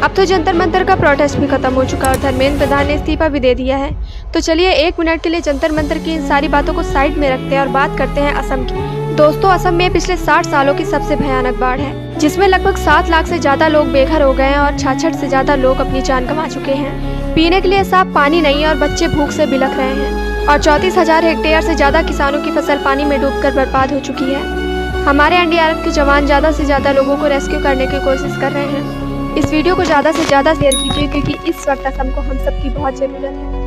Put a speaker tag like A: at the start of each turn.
A: अब तो जंतर मंतर का प्रोटेस्ट भी खत्म हो चुका और धर्मेंद्र प्रधान ने इस्तीफा भी दे दिया है। तो चलिए 1 मिनट के लिए जंतर मंतर की इन सारी बातों को साइड में रखते हैं और बात करते हैं असम की। दोस्तों, असम में पिछले 60 सालों की सबसे भयानक बाढ़ है, जिसमें लगभग 7 लाख से ज्यादा लोग बेघर हो गए हैं और 66 से ज्यादा लोग अपनी जान गंवा चुके हैं। पीने के लिए साफ पानी नहीं है और बच्चे भूख से बिलख रहे हैं और 34,000 हेक्टेयर से ज्यादा किसानों की फसल पानी में डूबकर बर्बाद हो चुकी है। हमारे एनडीआरएफ के जवान ज्यादा से ज्यादा लोगों को रेस्क्यू करने की कोशिश कर रहे हैं। इस वीडियो को ज़्यादा से ज़्यादा शेयर कीजिए क्योंकि इस वक्त असम को हम सब की बहुत ज़रूरत है।